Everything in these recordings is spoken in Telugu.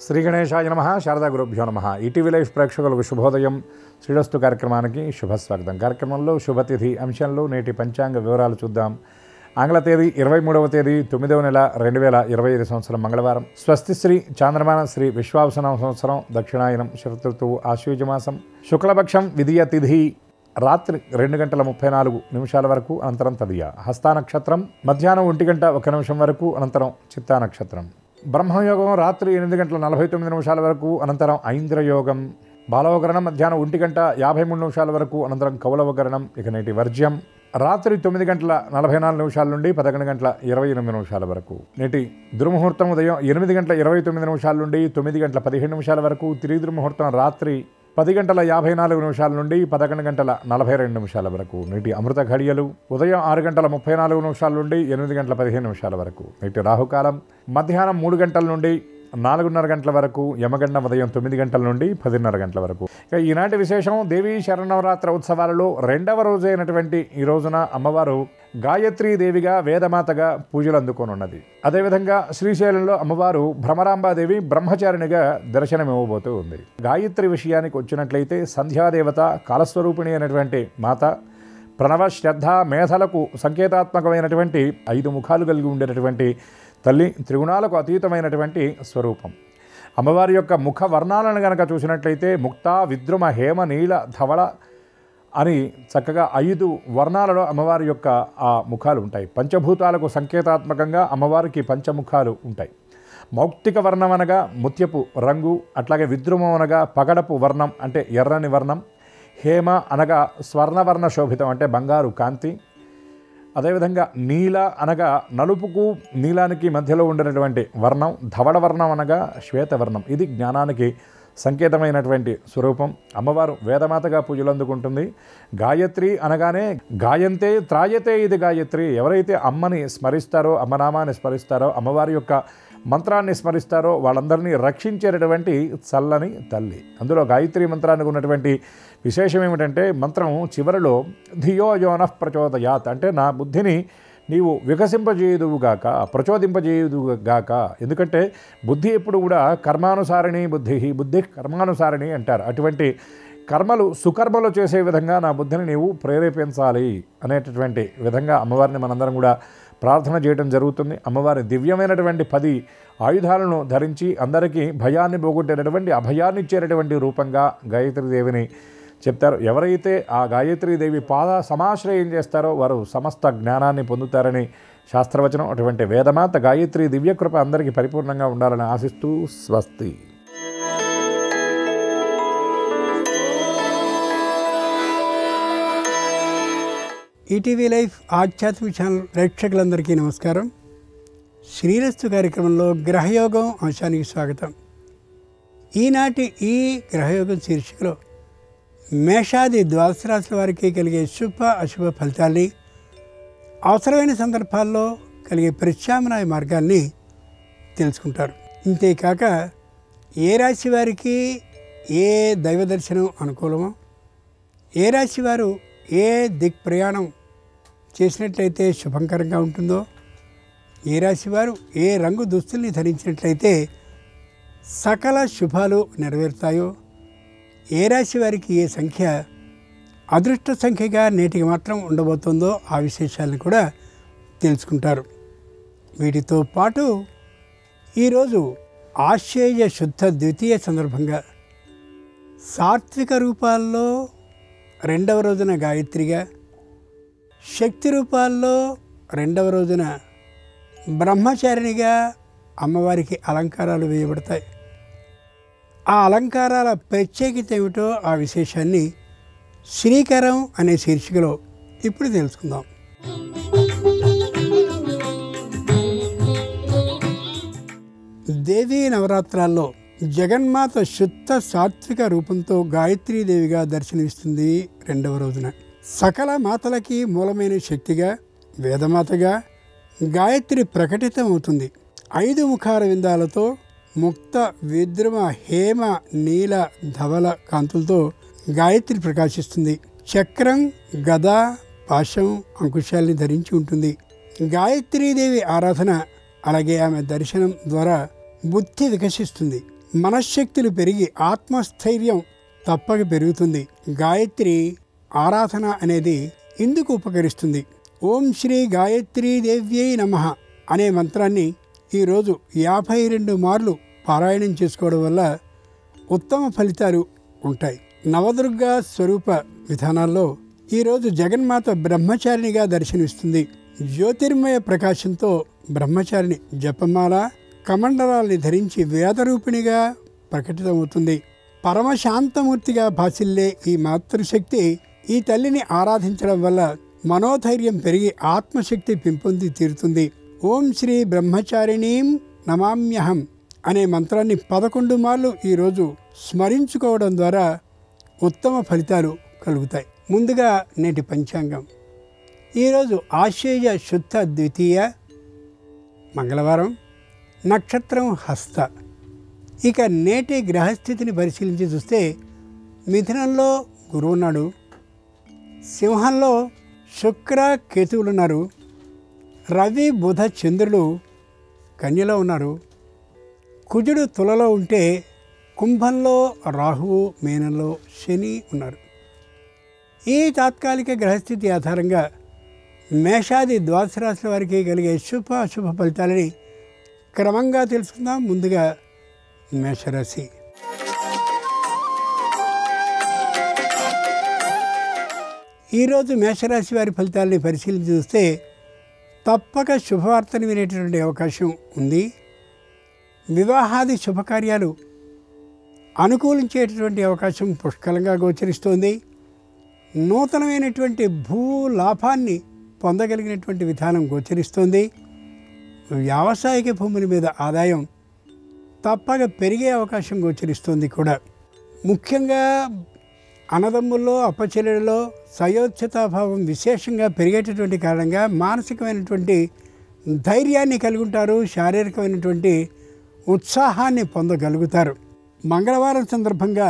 శ్రీ గణేశాయ నమః. శారదా గురుభ్యో నమః. ఈటీవీ లైఫ్ ప్రేక్షకులకు శుభోదయం. శ్రీరస్తు కార్యక్రమానికి శుభస్వాగతం. కార్యక్రమంలో శుభతిథి అంశంలో నేటి పంచాంగ వివరాలు చూద్దాం. ఆంగ్ల తేదీ 23వ తేదీ 9వ నెల 2025 సంవత్సరం మంగళవారం. స్వస్తి శ్రీ చాంద్రమాన శ్రీ విశ్వావసనామ సంవత్సరం దక్షిణాయనం శరదృతువు ఆశ్వయుజమాసం శుక్లపక్షం విధియ తిథి రాత్రి 2:34 వరకు అనంతరం తదియ. హస్తా నక్షత్రం మధ్యాహ్నం 1:01 వరకు అనంతరం చిత్తా నక్షత్రం. బ్రహ్మయోగం రాత్రి 8:49 వరకు అనంతరం ఐంద్రయోగం. బాలవకరణం మధ్యాహ్నం 1:53 వరకు అనంతరం కౌలవకరణం. ఇక నేటి వర్జ్యం రాత్రి 9:44 నుండి 11:28 వరకు. నేటి దుర్ముహూర్తం ఉదయం 8:29 నుండి 9:15 వరకు. తిరిగి దుర్ముహూర్తం రాత్రి 10:54 నుండి 11:42 వరకు. నేటి అమృత ఘడియలు ఉదయం 6:34 నుండి 8:15 వరకు. నేటి రాహుకాలం మధ్యాహ్నం 3 గంటల నుండి 4:30 గంటల వరకు. యమగండం ఉదయం 9 గంటల నుండి 10:30 గంటల వరకు. ఇక ఈనాటి విశేషం దేవీ శరన్నవరాత్రి ఉత్సవాలలో రెండవ రోజైనటువంటి ఈ రోజున అమ్మవారు గాయత్రీ దేవిగా వేదమాతగా పూజలు అందుకోనున్నది. అదేవిధంగా శ్రీశైలంలో అమ్మవారు భ్రమరాంబాదేవి బ్రహ్మచారిణిగా దర్శనమివ్వబోతూ ఉంది. గాయత్రి విషయానికి వచ్చినట్లయితే సంధ్యాదేవత కాలస్వరూపిణి అయినటువంటి మాత ప్రణవ శ్రద్ధ మేధలకు సంకేతాత్మకమైనటువంటి 5 ముఖాలు కలిగి ఉండేటటువంటి తల్లి, త్రిగుణాలకు అతీతమైనటువంటి స్వరూపం. అమ్మవారి యొక్క ముఖ వర్ణాలను కనుక చూసినట్లయితే ముక్త విద్రుమ హేమ నీల ధవళ అని చక్కగా 5 వర్ణాలలో అమ్మవారి యొక్క ఆ ముఖాలు ఉంటాయి. పంచభూతాలకు సంకేతాత్మకంగా అమ్మవారికి పంచముఖాలు ఉంటాయి. మౌక్తిక వర్ణం అనగా ముత్యపు రంగు, అట్లాగే విద్రుమం అనగా పగడపు వర్ణం అంటే ఎర్రని వర్ణం, హేమ అనగా స్వర్ణవర్ణ శోభితం అంటే బంగారు కాంతి, అదేవిధంగా నీల అనగా నలుపుకు నీలానికి మధ్యలో ఉండినటువంటి వర్ణం, ధవళ వర్ణం అనగా శ్వేతవర్ణం. ఇది జ్ఞానానికి సంకేతమైనటువంటి స్వరూపం. అమ్మవారు వేదమాతగా పూజలు అందుకుంటుంది. గాయత్రి అనగానే గాయంతే త్రాయతే ఇది గాయత్రి. ఎవరైతే అమ్మని స్మరిస్తారో, అమ్మనామాన్ని స్మరిస్తారో, అమ్మవారి యొక్క మంత్రాన్ని స్మరిస్తారో వాళ్ళందరినీ రక్షించేటటువంటి చల్లని తల్లి. అందులో గాయత్రి మంత్రానికి ఉన్నటువంటి విశేషం ఏమిటంటే మంత్రం చివరిలో ధియో యోనః ప్రచోదయాత్ అంటే నా బుద్ధిని నీవు వికసింపజేయుదువుగాక, ప్రచోదింపజేయుదువుగాక. ఎందుకంటే బుద్ధి ఎప్పుడు కూడా కర్మానుసారిణి బుద్ధి కర్మానుసారిణి అంటారు. అటువంటి కర్మలు సుకర్మలు చేసే విధంగా నా బుద్ధిని నీవు ప్రేరేపించాలి అనేటటువంటి విధంగా అమ్మవారిని మనందరం కూడా ప్రార్థన చేయడం జరుగుతుంది. అమ్మవారి దివ్యమైనటువంటి 10 ఆయుధాలను ధరించి అందరికీ భయాన్ని పోగొట్టేటటువంటి అభయాన్ని ఇచ్చేటటువంటి రూపంగా గాయత్రీదేవిని చెప్తారు. ఎవరైతే ఆ గాయత్రీదేవి పాద సమాశ్రయం చేస్తారో వారు సమస్త జ్ఞానాన్ని పొందుతారని శాస్త్రవచనం. అటువంటి వేదమాత గాయత్రి దివ్యకృప అందరికీ పరిపూర్ణంగా ఉండాలని ఆశిస్తూ స్వస్తి. ఈటీవీ లైఫ్ ఆధ్యాత్మిక ఛానల్ ప్రేక్షకులందరికీ నమస్కారం. శ్రీరస్తు కార్యక్రమంలో గ్రహయోగం అంశానికి స్వాగతం. ఈనాటి ఈ గ్రహయోగం శీర్షికలో మేషాది 12 రాశుల వారికి కలిగే శుభ అశుభ ఫలితాల్ని, అవసరమైన సందర్భాల్లో కలిగే ప్రత్యామ్నాయ మార్గాల్ని తెలుసుకుంటారు. ఇంతేకాక ఏ రాశి వారికి ఏ దైవ దర్శనం అనుకూలమో, ఏ రాశి వారు ఏ దిక్ ప్రయాణం చేసినట్లయితే శుభంకరంగా ఉంటుందో, ఏ రాశి వారు ఏ రంగు దుస్తుల్ని ధరించినట్లయితే సకల శుభాలు నెరవేరుతాయో, ఏ రాశి వారికి ఏ సంఖ్య అదృష్ట సంఖ్యగా నేటికి మాత్రం ఉండబోతుందో ఆ విశేషాలను కూడా తెలుసుకుంటారు. వీటితో పాటు ఈరోజు ఆశ్వయుజ శుద్ధ ద్వితీయ సందర్భంగా సాత్విక రూపాల్లో 2వ రోజున గాయత్రిగా, శక్తి రూపాల్లో 2వ రోజున బ్రహ్మచారిణిగా అమ్మవారికి అలంకారాలు వేయబడతాయి. ఆ అలంకారాల ప్రత్యేకత ఏమిటో ఆ విశేషాన్ని శ్రీకరం అనే శీర్షికలో ఇప్పుడు తెలుసుకుందాం. దేవీ నవరాత్రాల్లో జగన్మాత శుద్ధ సాత్విక రూపంతో గాయత్రీదేవిగా దర్శనమిస్తుంది 2వ రోజున. సకల మాతలకి మూలమైన శక్తిగా వేదమాతగా గాయత్రి ప్రకటితమవుతుంది. 5 ముఖాల విందాలతో ముక్త విద్రుమ హేమ నీల ధవల కాంతులతో గాయత్రి ప్రకాశిస్తుంది. చక్రం గద పాశం అంకుశాల్ని ధరించి ఉంటుంది. గాయత్రీదేవి ఆరాధన అలాగే ఆమె దర్శనం ద్వారా బుద్ధి వికసిస్తుంది. మనశ్శక్తులు పెరిగి ఆత్మస్థైర్యం తప్పక పెరుగుతుంది. గాయత్రి ఆరాధన అనేది ఇందుకు ఉపకరిస్తుంది. ఓం శ్రీ గాయత్రీ దేవ్యై నమః అనే మంత్రాన్ని ఈరోజు 52 మార్లు పారాయణం చేసుకోవడం వల్ల ఉత్తమ ఫలితాలు ఉంటాయి. నవదుర్గా స్వరూప విధానాల్లో ఈరోజు జగన్మాత బ్రహ్మచారిణిగా దర్శనమిస్తుంది. జ్యోతిర్మయ ప్రకాశంతో బ్రహ్మచారిణి జపమాల కమండలాల్ని ధరించి వేదరూపిణిగా ప్రకటితమవుతుంది. పరమశాంతమూర్తిగా భాసిల్లే ఈ మాతృశక్తి ఈ తల్లిని ఆరాధించడం వల్ల మనోధైర్యం పెరిగి ఆత్మశక్తి పెంపొంది తీరుతుంది. ఓం శ్రీ బ్రహ్మచారిణీం నమామ్యహం అనే మంత్రాన్ని 11 మార్లు ఈరోజు స్మరించుకోవడం ద్వారా ఉత్తమ ఫలితాలు కలుగుతాయి. ముందుగా నేటి పంచాంగం. ఈరోజు ఆశ్వేజ శుద్ధ ద్వితీయ మంగళవారం, నక్షత్రం హస్త. ఇక నేటి గ్రహస్థితిని పరిశీలించి చూస్తే మిథునంలో గురువు ఉన్నాడు, సింహంలో శుక్ర కేతువులు ఉన్నారు, రవి బుధ చంద్రులు కన్యలో ఉన్నారు, కుజుడు తులలో ఉంటే కుంభంలో రాహువు, మీనంలో శని ఉన్నారు. ఈ తాత్కాలిక గ్రహస్థితి ఆధారంగా మేషాది ద్వాదశ రాశుల వారికి కలిగే శుభ అశుభ ఫలితాలని క్రమంగా తెలుసుకుందాం. ముందుగా మేషరాశి. ఈరోజు మేషరాశి వారి ఫలితాలని పరిశీలించి చూస్తే తప్పక శుభవార్తను వినేటటువంటి అవకాశం ఉంది. వివాహాది శుభకార్యాలు అనుకూలించేటటువంటి అవకాశం పుష్కలంగా గోచరిస్తోంది. నూతనమైనటువంటి భూ లాభాన్ని పొందగలిగినటువంటి విధానం గోచరిస్తోంది. వ్యావసాయిక భూముల మీద ఆదాయం తప్పక పెరిగే అవకాశం గోచరిస్తోంది కూడా. ముఖ్యంగా అన్నదమ్ముల్లో అప్పచెల్లెలలో సయోధ్యతాభావం విశేషంగా పెరిగేటటువంటి కారణంగా మానసికమైనటువంటి ధైర్యాన్ని కలిగి ఉంటారు, శారీరకమైనటువంటి ఉత్సాహాన్ని పొందగలుగుతారు. మంగళవారం సందర్భంగా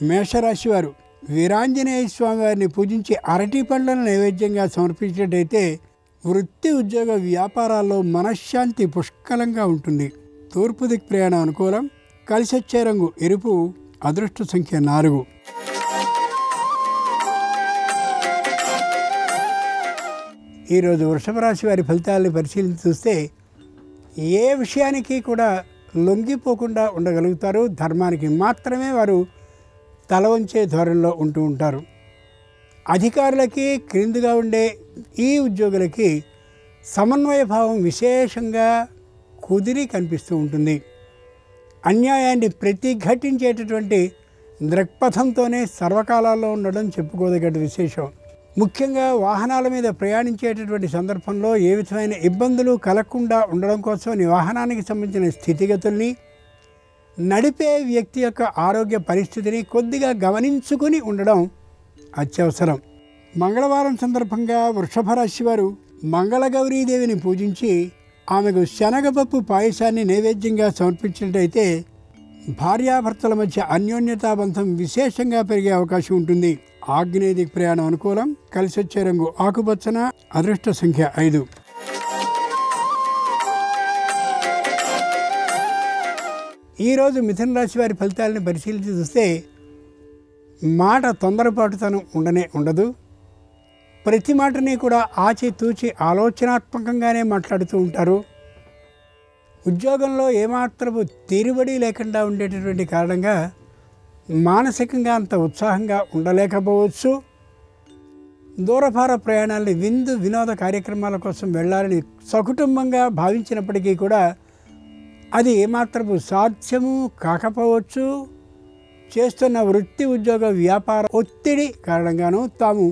మేషరాశి వారు వీరాంజనేయ స్వామి వారిని పూజించి అరటి పండ్లను నైవేద్యంగా సమర్పించినట్టయితే వృత్తి ఉద్యోగ వ్యాపారాల్లో మనశ్శాంతి పుష్కలంగా ఉంటుంది. తూర్పు దిక్ ప్రయాణం అనుకూలం. కలిసొచ్చే రంగు ఎరుపు. అదృష్ట సంఖ్య 4. ఈరోజు వృషభ రాశి వారి ఫలితాలను పరిశీలించి చూస్తే ఏ విషయానికి కూడా లొంగిపోకుండా ఉండగలుగుతారు. ధర్మానికి మాత్రమే వారు తల వంచే ధోరణిలో ఉంటూ ఉంటారు. అధికారులకి క్రిందిగా ఉండే ఈ ఉద్యోగులకి సమన్వయ భావం విశేషంగా కుదిరి కనిపిస్తూ ఉంటుంది. అన్యాయాన్ని ప్రతిఘటించేటటువంటి దృక్పథంతోనే సర్వకాలాల్లో ఉండడం చెప్పుకోదగ్గ విశేషం. ముఖ్యంగా వాహనాల మీద ప్రయాణించేటటువంటి సందర్భంలో ఏ విధమైన ఇబ్బందులు కలగకుండా ఉండడం కోసం వాహనానికి సంబంధించిన స్థితిగతుల్ని, నడిపే వ్యక్తి యొక్క ఆరోగ్య పరిస్థితిని కొద్దిగా గమనించుకుని ఉండడం అత్యవసరం. మంగళవారం సందర్భంగా వృషభ రాశి వారు మంగళగౌరీదేవిని పూజించి ఆమెకు శనగపప్పు పాయసాన్ని నైవేద్యంగా సమర్పించినట్టయితే భార్యాభర్తల మధ్య అన్యోన్యతాబంధం విశేషంగా పెరిగే అవకాశం ఉంటుంది. ఆగ్నేయ దిక్ ప్రయాణం అనుకూలం. కలిసొచ్చే రంగు ఆకుపచ్చన. అదృష్ట సంఖ్య 5. ఈరోజు మిథున రాశి వారి ఫలితాలను పరిశీలించి చూస్తే మాట తొందరపాటుతనం ఉండదు. ప్రతి మాటని కూడా ఆచితూచి ఆలోచనాత్మకంగానే మాట్లాడుతూ ఉంటారు. ఉద్యోగంలో ఏమాత్రపు తీరుబడి లేకుండా ఉండేటటువంటి కారణంగా మానసికంగా అంత ఉత్సాహంగా ఉండలేకపోవచ్చు. దూరభార ప్రయాణాలని, విందు వినోద కార్యక్రమాల కోసం వెళ్ళాలని సకుటుంబంగా భావించినప్పటికీ కూడా అది ఏమాత్రపు సాధ్యము కాకపోవచ్చు. చేస్తున్న వృత్తి ఉద్యోగ వ్యాపార ఒత్తిడి కారణంగాను, తాము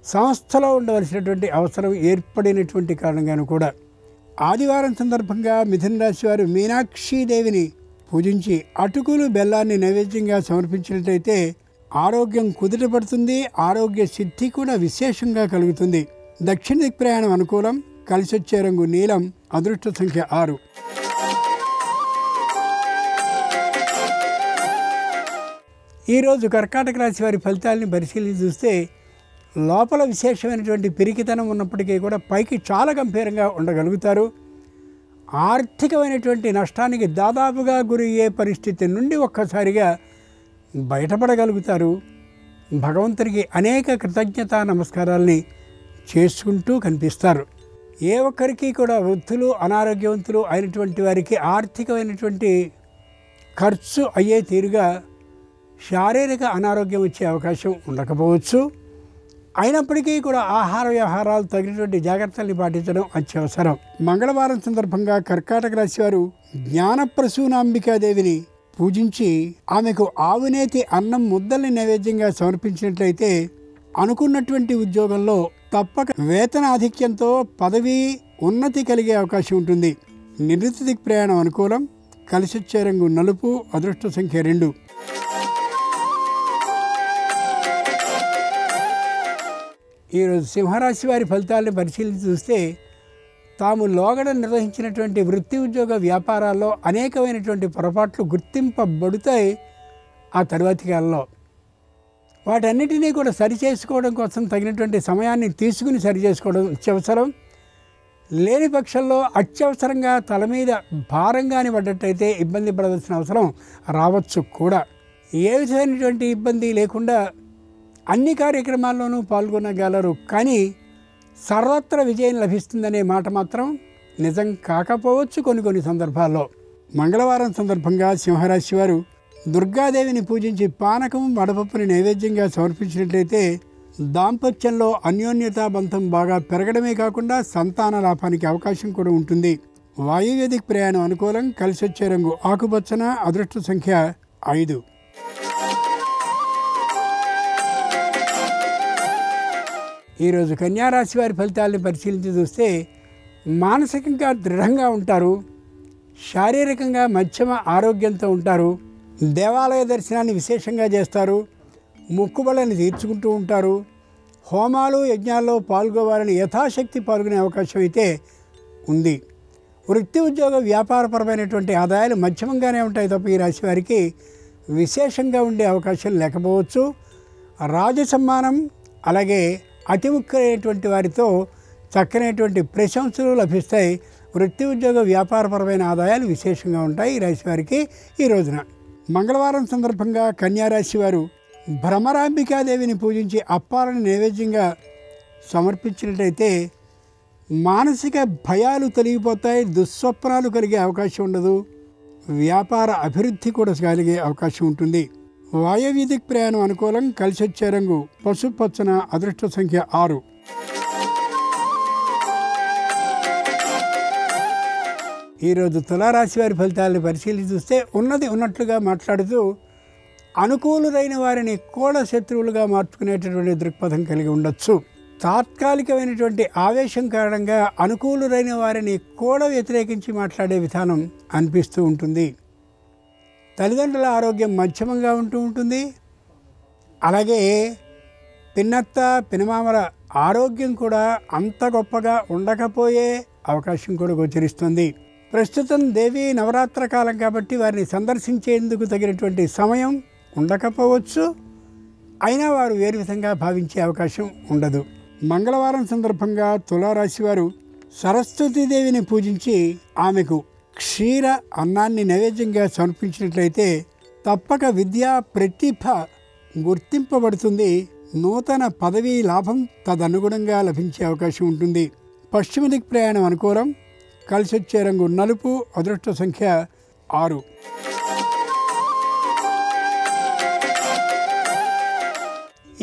సంస్థలో ఉండవలసినటువంటి అవసరం ఏర్పడినటువంటి కారణంగాను కూడా. ఆదివారం సందర్భంగా మిథున రాశి వారు మీనాక్షీదేవిని పూజించి అటుకులు బెల్లాన్ని నైవేద్యంగా సమర్పించినట్లయితే ఆరోగ్యం కుదుటపడుతుంది. ఆరోగ్య సిద్ధి కూడా విశేషంగా కలుగుతుంది. దక్షిణ దిక్ ప్రయాణం అనుకూలం. కలిసొచ్చే రంగు నీలం. అదృష్ట సంఖ్య 6. ఈరోజు కర్కాటక రాశి వారి ఫలితాలని పరిశీలించి చూస్తే లోపల విశేషమైనటువంటి పిరికితనం ఉన్నప్పటికీ కూడా పైకి చాలా గంభీరంగా ఉండగలుగుతారు. ఆర్థికమైనటువంటి నష్టానికి దాదాపుగా గురయ్యే పరిస్థితి నుండి ఒక్కసారిగా బయటపడగలుగుతారు. భగవంతునికి అనేక కృతజ్ఞతా నమస్కారాల్ని చేసుకుంటూ కనిపిస్తారు. ఏ ఒక్కరికి కూడా వృద్ధులు అనారోగ్యవంతులు అయినటువంటి వారికి ఆర్థికమైనటువంటి ఖర్చు అయ్యే తీరుగా శారీరక అనారోగ్యం వచ్చే అవకాశం ఉండకపోవచ్చు. అయినప్పటికీ కూడా ఆహార వ్యవహారాలు తగినటువంటి జాగ్రత్తల్ని పాటించడం అత్యవసరం. మంగళవారం సందర్భంగా కర్కాటక రాశి వారు జ్ఞానప్రసూనాంబికాదేవిని పూజించి ఆమెకు ఆవునేతి అన్నం ముద్దల్ని నైవేద్యంగా సమర్పించినట్లయితే అనుకున్నటువంటి ఉద్యోగంలో తప్పక వేతనాధిక్యంతో పదవి ఉన్నతి కలిగే అవకాశం ఉంటుంది. నివృత్తి దిక్ ప్రయాణం అనుకూలం. కలిసొచ్చే రంగు నలుపు. అదృష్ట సంఖ్య 2. ఈరోజు సింహరాశి వారి ఫలితాలను పరిశీలించి చూస్తే తాము లోగడ నిర్వహించినటువంటి వృత్తి ఉద్యోగ వ్యాపారాల్లో అనేకమైనటువంటి పొరపాట్లు గుర్తింపబడుతాయి. ఆ తర్వాతి కాలంలో వాటన్నిటినీ కూడా సరిచేసుకోవడం కోసం తగినటువంటి సమయాన్ని తీసుకుని సరిచేసుకోవడం అత్యవసరం. లేని పక్షంలో అత్యవసరంగా తల మీద భారంగాని పడ్డట్టయితే ఇబ్బంది పడవలసిన అవసరం రావచ్చు కూడా. ఏ విధమైనటువంటి ఇబ్బంది లేకుండా అన్ని కార్యక్రమాల్లోనూ పాల్గొనగలరు. కానీ సర్వత్ర విజయం లభిస్తుందనే మాట మాత్రం నిజం కాకపోవచ్చు కొన్ని సందర్భాల్లో. మంగళవారం సందర్భంగా సింహరాశి వారు దుర్గాదేవిని పూజించి పానకం వడపప్పుని నైవేద్యంగా సమర్పించినట్లయితే దాంపత్యంలో అన్యోన్యతా బంధం బాగా పెరగడమే కాకుండా సంతాన లాభానికి అవకాశం కూడా ఉంటుంది. వాయువ్యదిక్ ప్రయాణం అనుకూలం. కలిసొచ్చే రంగు ఆకుపచ్చన. అదృష్ట సంఖ్య 5. ఈరోజు కన్యారాశి వారి ఫలితాలను పరిశీలించి చూస్తే మానసికంగా దృఢంగా ఉంటారు. శారీరకంగా మధ్యమ ఆరోగ్యంతో ఉంటారు. దేవాలయ దర్శనాన్ని విశేషంగా చేస్తారు. మొక్కుబళ్ళని తీర్చుకుంటూ ఉంటారు. హోమాలు యజ్ఞాల్లో పాల్గొవాలని యథాశక్తి పాల్గొనే అవకాశం అయితే ఉంది. వృత్తి ఉద్యోగ వ్యాపారపరమైనటువంటి ఆదాయాలు మధ్యమంగానే ఉంటాయి తప్ప ఈ రాశి వారికి విశేషంగా ఉండే అవకాశం లేకపోవచ్చు. రాజసమ్మానం అలాగే అతి ముఖ్యమైనటువంటి వారితో చక్కనైనటువంటి ప్రశంసలు లభిస్తాయి. వృత్తి ఉద్యోగ వ్యాపారపరమైన ఆదాయాలు విశేషంగా ఉంటాయి ఈ రాశి వారికి ఈ రోజున. మంగళవారం సందర్భంగా కన్యారాశి వారు భ్రమరాంబికాదేవిని పూజించి అప్పాలను నైవేద్యంగా సమర్పించినట్లయితే మానసిక భయాలు తొలగిపోతాయి. దుస్వప్నాలు కలిగే అవకాశం ఉండదు. వ్యాపార అభివృద్ధి కూడా కలిగే అవకాశం ఉంటుంది. వాయువ్యదిక్ ప్రయాణం అనుకూలం. కలిసొచ్చే రంగు పసుపు పచ్చన. అదృష్ట సంఖ్య 6. ఈరోజు తులారాశి వారి ఫలితాలను పరిశీలించి చూస్తే ఉన్నది ఉన్నట్లుగా మాట్లాడుతూ అనుకూలురైన వారిని కూడా శత్రువులుగా మార్చుకునేటటువంటి దృక్పథం కలిగి ఉండొచ్చు. తాత్కాలికమైనటువంటి ఆవేశం కారణంగా అనుకూలురైన వారిని కూడా వ్యతిరేకించి మాట్లాడే విధానం అనిపిస్తూ ఉంటుంది. తల్లిదండ్రుల ఆరోగ్యం మధ్యమంగా ఉంటూ ఉంటుంది. అలాగే పిన్నత్త పినమామల ఆరోగ్యం కూడా అంత గొప్పగా ఉండకపోయే అవకాశం కూడా గోచరిస్తుంది. ప్రస్తుతం దేవీ నవరాత్ర కాలం కాబట్టి వారిని సందర్శించేందుకు తగినటువంటి సమయం ఉండకపోవచ్చు. అయినా వారు వేరు విధంగా భావించే అవకాశం ఉండదు. మంగళవారం సందర్భంగా తులారాశి వారు సరస్వతీదేవిని పూజించి ఆమెకు క్షీర అన్నాన్ని నైవేద్యంగా సమర్పించినట్లయితే తప్పక విద్యా ప్రతిభ గుర్తింపబడుతుంది. నూతన పదవీ లాభం తదనుగుణంగా లభించే అవకాశం ఉంటుంది. పశ్చిమ దిక్ ప్రయాణం అనుకూలం. కలిసొచ్చే రంగు నలుపు. అదృష్ట సంఖ్య 6.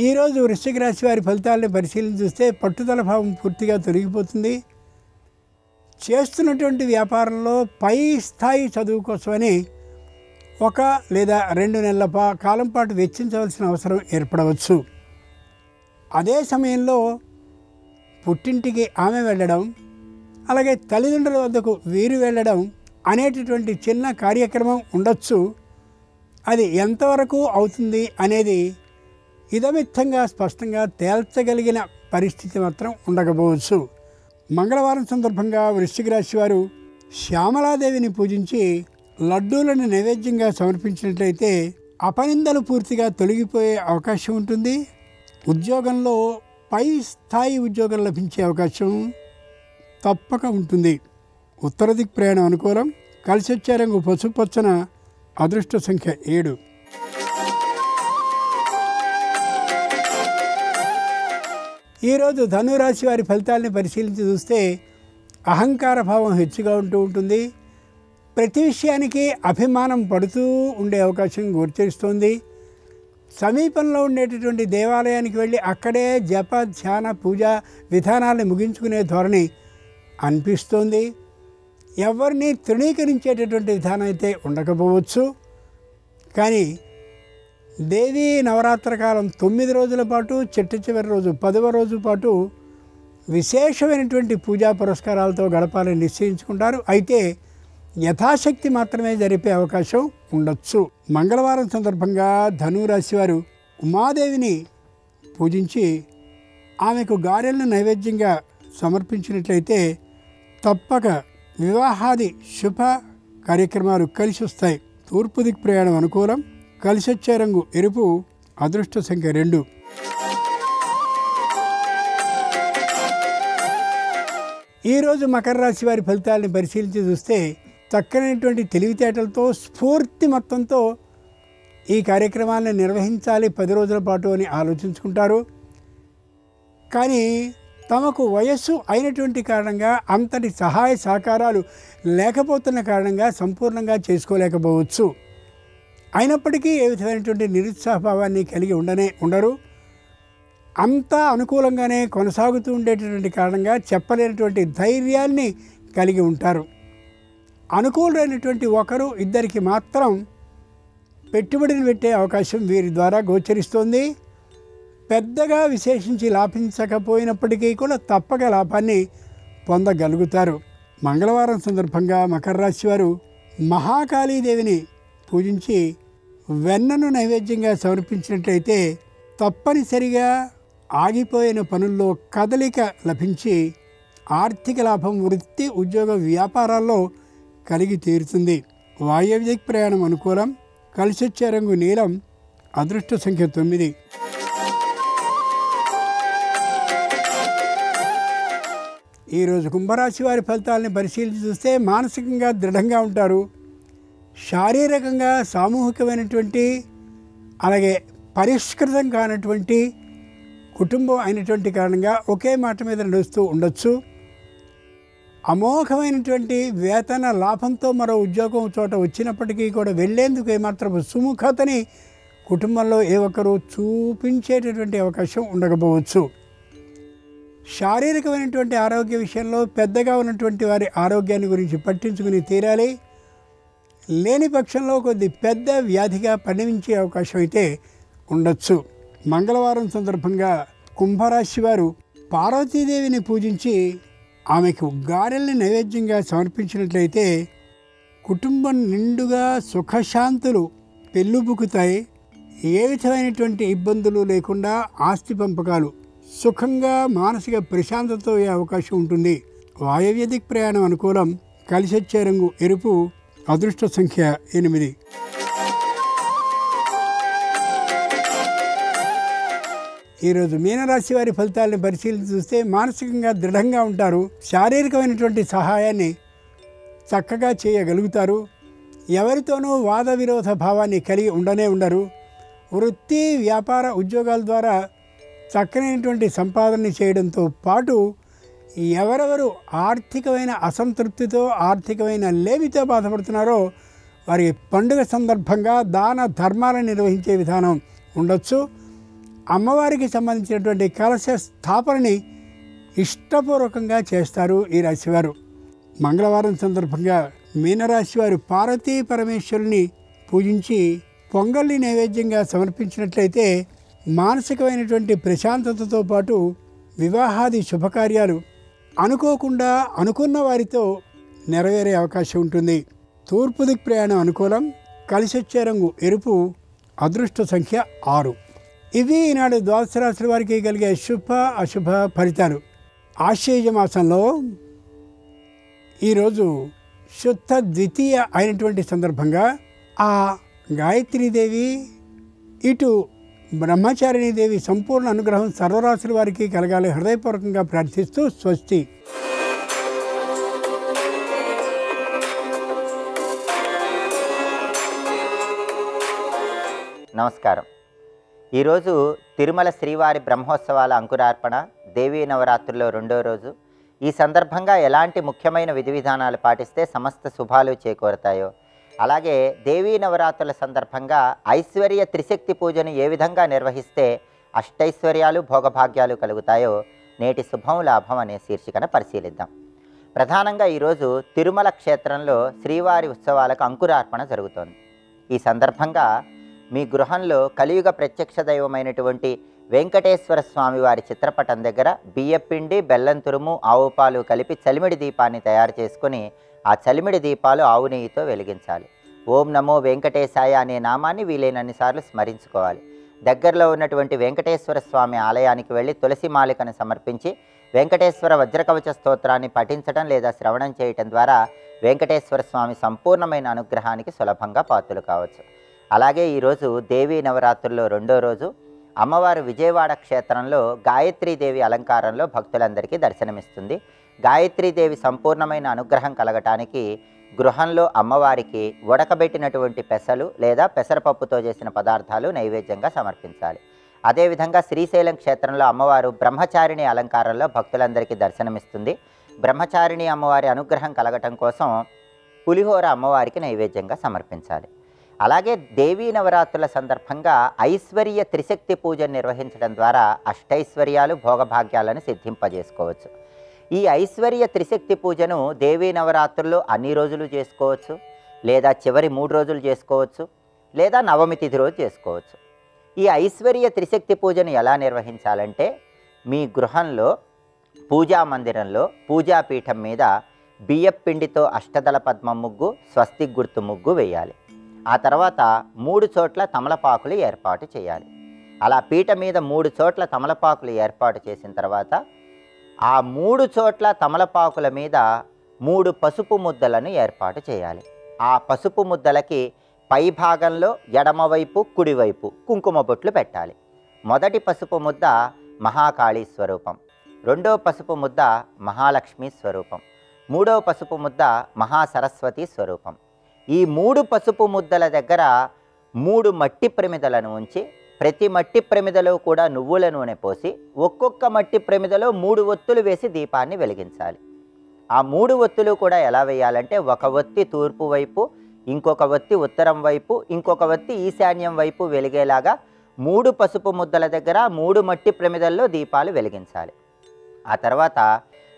ఈరోజు వృశ్చిక రాశి వారి ఫలితాలను పరిశీలించి చూస్తే పట్టుదల భావం పూర్తిగా తొలగిపోతుంది. చేస్తున్నటువంటి వ్యాపారంలో పై స్థాయి చదువు కోసమని 1 లేదా 2 నెలల కాలం పాటు వెచ్చించవలసిన అవసరం ఏర్పడవచ్చు. అదే సమయంలో పుట్టింటికి ఆమె వెళ్ళడం, అలాగే తల్లిదండ్రుల వద్దకు వీరు వెళ్ళడం అనేటటువంటి చిన్న కార్యక్రమం ఉండొచ్చు. అది ఎంతవరకు అవుతుంది అనేది ఇదమిత్తంగా స్పష్టంగా తేల్చగలిగిన పరిస్థితి మాత్రం ఉండకపోవచ్చు. మంగళవారం సందర్భంగా వృశ్చిక రాశి వారు శ్యామలాదేవిని పూజించి లడ్డూలను నైవేద్యంగా సమర్పించినట్లయితే అపనిందలు పూర్తిగా తొలగిపోయే అవకాశం ఉంటుంది. ఉద్యోగంలో పై స్థాయి ఉద్యోగం లభించే అవకాశం తప్పక ఉంటుంది. ఉత్తర దిక్ ప్రయాణం అనుకూలం. కలిసి వచ్చే రంగు పసుపచ్చన. అదృష్ట సంఖ్య 7. ఈరోజు ధనురాశి వారి ఫలితాలని పరిశీలించి చూస్తే అహంకార భావం హెచ్చుగా ఉంటుంది. ప్రతి విషయానికి అభిమానం పడుతూ ఉండే అవకాశం గోచరిస్తోంది. సమీపంలో ఉండేటటువంటి దేవాలయానికి వెళ్ళి అక్కడే జప ధ్యాన పూజ విధానాలను ముగించుకునే ధోరణి అనిపిస్తోంది. ఎవరిని తృణీకరించేటటువంటి విధానం అయితే ఉండకపోవచ్చు. కానీ దేవీ నవరాత్ర కాలం 9 రోజుల పాటు, చిట్ట చివరి రోజు 10వ రోజు పాటు విశేషమైనటువంటి పూజా పురస్కారాలతో గడపాలని నిశ్చయించుకుంటారు. అయితే యథాశక్తి మాత్రమే జరిపే అవకాశం ఉండొచ్చు. మంగళవారం సందర్భంగా ధనురాశి వారు ఉమాదేవిని పూజించి ఆమెకు గారెలను నైవేద్యంగా సమర్పించినట్లయితే తప్పక వివాహాది శుభ కార్యక్రమాలు కలిసి వస్తాయి. తూర్పు దిక్ ప్రయాణం అనుకూలం. కలిసి వచ్చే రంగు ఎరుపు. అదృష్ట సంఖ్య 2. ఈరోజు మకర రాశి వారి ఫలితాలను పరిశీలించి చూస్తే చక్కనైనటువంటి తెలివితేటలతో స్ఫూర్తి మొత్తంతో ఈ కార్యక్రమాలను నిర్వహించాలి 10 రోజుల పాటు అని ఆలోచించుకుంటారు. కానీ తమకు వయస్సు అయినటువంటి కారణంగా అంతటి సహాయ సహకారాలు లేకపోతున్న కారణంగా సంపూర్ణంగా చేసుకోలేకపోవచ్చు. అయినప్పటికీ ఏ విధమైనటువంటి నిరుత్సాహభావాన్ని కలిగి ఉండరు. అంతా అనుకూలంగానే కొనసాగుతూ ఉండేటటువంటి కారణంగా చెప్పలేనటువంటి ధైర్యాన్ని కలిగి ఉంటారు. అనుకూలమైనటువంటి ఒకరు ఇద్దరికి మాత్రం పెట్టుబడిని పెట్టే అవకాశం వీరి ద్వారా గోచరిస్తోంది. పెద్దగా విశేషించి లాభించకపోయినప్పటికీ కూడా తప్పక లాభాన్ని పొందగలుగుతారు. మంగళవారం సందర్భంగా మకర రాశి వారు మహాకాళీదేవిని పూజించి వెన్నను నైవేద్యంగా సమర్పించినట్లయితే తప్పనిసరిగా ఆగిపోయిన పనుల్లో కదలిక లభించి ఆర్థిక లాభం వృత్తి ఉద్యోగ వ్యాపారాల్లో కలిగి తీరుతుంది. వాయవ్య ప్రయాణం అనుకూలం. కలిసి వచ్చే రంగు నీలం. అదృష్ట సంఖ్య 9. ఈరోజు కుంభరాశి వారి ఫలితాలను పరిశీలించి చూస్తే మానసికంగా దృఢంగా ఉంటారు. శారీరకంగా సామూహికమైనటువంటి అలాగే పరిష్కృతం కానటువంటి కుటుంబం అయినటువంటి కారణంగా ఒకే మాట మీద నడుస్తూ ఉండొచ్చు. అమోఘమైనటువంటి వేతన లాభంతో మరో ఉద్యోగం చోట వచ్చినప్పటికీ కూడా వెళ్లేందుకు ఏమాత్రం సుముఖతని కుటుంబంలో ఏ ఒక్కరూ చూపించేటటువంటి అవకాశం ఉండకపోవచ్చు. శారీరకమైనటువంటి ఆరోగ్య విషయంలో పెద్దగా ఉన్నటువంటి వారి ఆరోగ్యాన్ని గురించి పట్టించుకుని తీరాలి. లేని పక్షంలో కొద్ది పెద్ద వ్యాధిగా పరిణమించే అవకాశం అయితే ఉండొచ్చు. మంగళవారం సందర్భంగా కుంభరాశి వారు పార్వతీదేవిని పూజించి ఆమెకు గారెల్ని నైవేద్యంగా సమర్పించినట్లయితే కుటుంబం నిండుగా సుఖశాంతులు పెళ్ళుబుకుతాయి. ఏ విధమైనటువంటి ఇబ్బందులు లేకుండా ఆస్తి పంపకాలు సుఖంగా మానసిక ప్రశాంతతో అయ్యే అవకాశం ఉంటుంది. వాయవ్య దిక్ ప్రయాణం అనుకూలం. కలిసి వచ్చే రంగు ఎరుపు. అదృష్ట సంఖ్య 8. ఈరోజు మీనరాశి వారి ఫలితాలను పరిశీలించి చూస్తే మానసికంగా దృఢంగా ఉంటారు. శారీరకమైనటువంటి సహాయాన్ని చక్కగా చేయగలుగుతారు. ఎవరితోనూ వాద విరోధ భావాన్ని కలిగి ఉండరు. వృత్తి వ్యాపార ఉద్యోగాల ద్వారా చక్కనైనటువంటి సంపాదన చేయడంతో పాటు ఎవరెవరు ఆర్థికమైన అసంతృప్తితో ఆర్థికమైన లేమితో బాధపడుతున్నారో వారి పండుగ సందర్భంగా దాన ధర్మాలను నిర్వహించే విధానం ఉండొచ్చు. అమ్మవారికి సంబంధించినటువంటి కలశ స్థాపనని ఇష్టపూర్వకంగా చేస్తారు ఈ రాశివారు. మంగళవారం సందర్భంగా మీనరాశి వారు పార్వతీ పరమేశ్వరుని పూజించి పొంగల్ని నైవేద్యంగా సమర్పించినట్లయితే మానసికమైనటువంటి ప్రశాంతతతో పాటు వివాహాది శుభకార్యాలు అనుకోకుండా అనుకున్న వారితో నెరవేరే అవకాశం ఉంటుంది. తూర్పు దిక్ ప్రయాణం అనుకూలం. కలిసి వచ్చే రంగు ఎరుపు. అదృష్ట సంఖ్య 6. ఇవి ఈనాడు ద్వాదశ రాశుల వారికి కలిగే శుభ అశుభ ఫలితాలు. ఆశ్వయుజ మాసంలో ఈరోజు శుద్ధ ద్వితీయ అయినటువంటి సందర్భంగా ఆ గాయత్రీదేవి ఇటు బ్రహ్మచారిణీదేవి సంపూర్ణ అనుగ్రహం సర్వరాశుల వారికి కలగాలి హృదయపూర్వకంగా ప్రార్థిస్తూ స్వస్తి. నమస్కారం. ఈరోజు తిరుమల శ్రీవారి బ్రహ్మోత్సవాల అంకురార్పణ, దేవీ నవరాత్రుల్లో రెండో రోజు. ఈ సందర్భంగా ఎలాంటి ముఖ్యమైన విధి విధానాలు పాటిస్తే సమస్త శుభాలు చేకూరతాయో, అలాగే దేవీ నవరాత్రుల సందర్భంగా ఐశ్వర్య త్రిశక్తి పూజను ఏ విధంగా నిర్వహిస్తే అష్టైశ్వర్యాలు భోగభాగ్యాలు కలుగుతాయో నేటి శుభం లాభం అనే శీర్షికన పరిశీలిద్దాం. ప్రధానంగా ఈరోజు తిరుమల క్షేత్రంలో శ్రీవారి ఉత్సవాలకు అంకురార్పణ జరుగుతోంది. ఈ సందర్భంగా మీ గృహంలో కలియుగ ప్రత్యక్ష దైవమైనటువంటి వెంకటేశ్వర స్వామి వారి చిత్రపటం దగ్గర బియ్యపిండి, బెల్లం తురుము, ఆవు పాలు కలిపి చలిమిడి దీపాన్ని తయారు చేసుకుని ఆ చలిమిడి దీపాలు ఆవు నెయ్యితో వెలిగించాలి. ఓం నమో వెంకటేశాయ అనే నామాన్ని వీలైనన్నిసార్లు స్మరించుకోవాలి. దగ్గరలో ఉన్నటువంటి వెంకటేశ్వర స్వామి ఆలయానికి వెళ్ళి తులసి మాలికను సమర్పించి వెంకటేశ్వర వజ్రకవచ స్తోత్రాన్ని పఠించడం లేదా శ్రవణం చేయటం ద్వారా వెంకటేశ్వర స్వామి సంపూర్ణమైన అనుగ్రహానికి సులభంగా పాత్రలు కావచ్చు. అలాగే ఈరోజు దేవీ నవరాత్రుల్లో రెండో రోజు అమ్మవారు విజయవాడ క్షేత్రంలో గాయత్రీదేవి అలంకారంలో భక్తులందరికీ దర్శనమిస్తుంది. గాయత్రీదేవి సంపూర్ణమైన అనుగ్రహం కలగటానికి గృహంలో అమ్మవారికి ఉడకబెట్టినటువంటి పెసలు లేదా పెసరపప్పుతో చేసిన పదార్థాలు నైవేద్యంగా సమర్పించాలి. అదేవిధంగా శ్రీశైలం క్షేత్రంలో అమ్మవారు బ్రహ్మచారిణి అలంకారంలో భక్తులందరికీ దర్శనమిస్తుంది. బ్రహ్మచారిణి అమ్మవారి అనుగ్రహం కలగటం కోసం పులిహోర అమ్మవారికి నైవేద్యంగా సమర్పించాలి. అలాగే దేవీ నవరాత్రుల సందర్భంగా ఐశ్వర్య త్రిశక్తి పూజను నిర్వహించడం ద్వారా అష్టైశ్వర్యాలు భోగభాగ్యాలను సిద్ధింపజేసుకోవచ్చు. ఈ ఐశ్వర్య త్రిశక్తి పూజను దేవీ నవరాత్రుల్లో అన్ని రోజులు చేసుకోవచ్చు, లేదా చివరి 3 రోజులు చేసుకోవచ్చు, లేదా నవమి తిథి రోజు చేసుకోవచ్చు. ఈ ఐశ్వర్య త్రిశక్తి పూజను ఎలా నిర్వహించాలంటే మీ గృహంలో పూజా మందిరంలో పూజాపీఠం మీద బియ్యపిండితో అష్టదళ పద్మం ముగ్గు, స్వస్తిక్ గుర్తు ముగ్గు వేయాలి. ఆ తర్వాత 3 చోట్ల తమలపాకులు ఏర్పాటు చేయాలి. అలా పీట మీద 3 చోట్ల తమలపాకులు ఏర్పాటు చేసిన తర్వాత ఆ 3 చోట్ల తమలపాకుల మీద 3 పసుపు ముద్దలను ఏర్పాటు చేయాలి. ఆ పసుపు ముద్దలకి పై భాగంలో ఎడమవైపు కుడివైపు కుంకుమ బొట్లు పెట్టాలి. మొదటి పసుపు ముద్ద మహాకాళీ స్వరూపం, రెండో పసుపు ముద్ద మహాలక్ష్మి స్వరూపం, మూడో పసుపు ముద్ద మహాసరస్వతి స్వరూపం. ఈ 3 పసుపు ముద్దల దగ్గర 3 మట్టి ప్రమిదలను ఉంచి ప్రతి మట్టి ప్రమిదలో కూడా నువ్వుల నూనె పోసి ఒక్కొక్క మట్టి ప్రమిదలో 3 ఒత్తులు వేసి దీపాన్ని వెలిగించాలి. ఆ 3 ఒత్తులు కూడా ఎలా వేయాలంటే ఒక ఒత్తి తూర్పు వైపు, ఇంకొక ఒత్తి ఉత్తరం వైపు, ఇంకొక ఒత్తి ఈశాన్యం వైపు వెలిగేలాగా 3 పసుపు ముద్దల దగ్గర 3 మట్టి ప్రమిదల్లో దీపాలు వెలిగించాలి. ఆ తర్వాత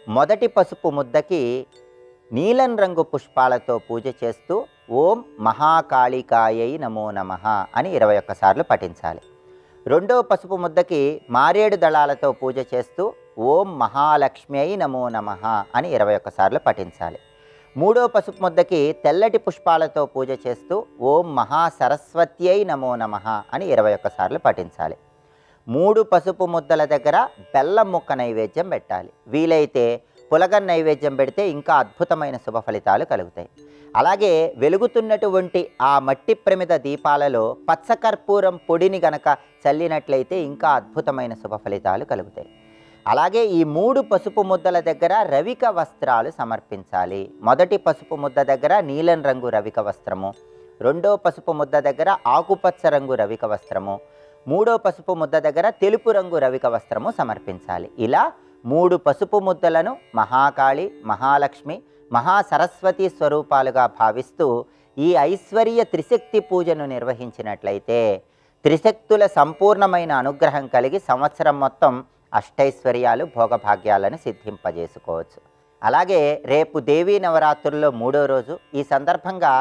మొదటి పసుపు ముద్దకి నీలం రంగు పుష్పాలతో పూజ చేస్తూ ఓం మహాకాళికాయై నమో నమః అని 21 సార్లు పఠించాలి. రెండో పసుపు ముద్దకి మారేడు దళాలతో పూజ చేస్తూ ఓం మహాలక్ష్మ్యై నమో నమః అని 21 సార్లు పఠించాలి. మూడో పసుపు ముద్దకి తెల్లటి పుష్పాలతో పూజ చేస్తూ ఓం మహాసరస్వత్యై నమో నమః అని 21 సార్లు పఠించాలి. 3 పసుపు ముద్దల దగ్గర బెల్లం ముక్క నైవేద్యం పెట్టాలి. వీలైతే పులగం నైవేద్యం పెడితే ఇంకా అద్భుతమైన శుభ ఫలితాలు కలుగుతాయి. అలాగే వెలుగుతున్నటువంటి ఆ మట్టి ప్రమిద దీపాలలో పచ్చకర్పూరం పొడిని గనక చల్లినట్లయితే ఇంకా అద్భుతమైన శుభ ఫలితాలు కలుగుతాయి. అలాగే ఈ 3 పసుపు ముద్దల దగ్గర రవిక వస్త్రాలు సమర్పించాలి. మొదటి పసుపు ముద్ద దగ్గర నీలం రంగు రవిక వస్త్రము, రెండో పసుపు ముద్ద దగ్గర ఆకుపచ్చ రంగు రవిక వస్త్రము, మూడో పసుపు ముద్ద దగ్గర తెలుపు రంగు రవిక వస్త్రము సమర్పించాలి. ఇలా 3 పసుపు ముద్దలను మహాకాళి, మహాలక్ష్మి, మహాసరస్వతి స్వరూపాలుగా భావిస్తూ ఈ ఐశ్వర్య త్రిశక్తి పూజను నిర్వహించినట్లయితే త్రిశక్తుల సంపూర్ణమైన అనుగ్రహం కలిగి సంవత్సరం మొత్తం అష్టైశ్వర్యాలు భోగభాగ్యాలను సిద్ధింపజేసుకోవచ్చు. అలాగే రేపు దేవీ నవరాత్రుల్లో 3వ రోజు. ఈ సందర్భంగా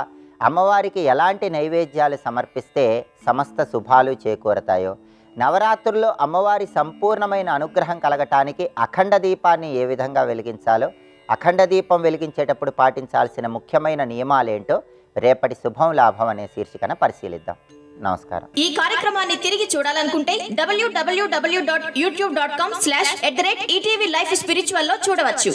అమ్మవారికి ఎలాంటి నైవేద్యాలు సమర్పిస్తే సమస్త శుభాలు చేకూరతాయో, నవరాత్రుల్లో అమ్మవారి సంపూర్ణమైన అనుగ్రహం కలగటానికి అఖండ దీపాన్ని ఏ విధంగా వెలిగించాలో, అఖండ దీపం వెలిగించేటప్పుడు పాటించాల్సిన ముఖ్యమైన నియమాలేంటో రేపటి శుభం లాభం అనే శీర్షికన పరిశీలిద్దాం. నమస్కారం. ఈ కార్యక్రమాన్ని తిరిగి చూడాలనుకుంటే www.youtube.com/ETV Life Spiritual లో చూడవచ్చు.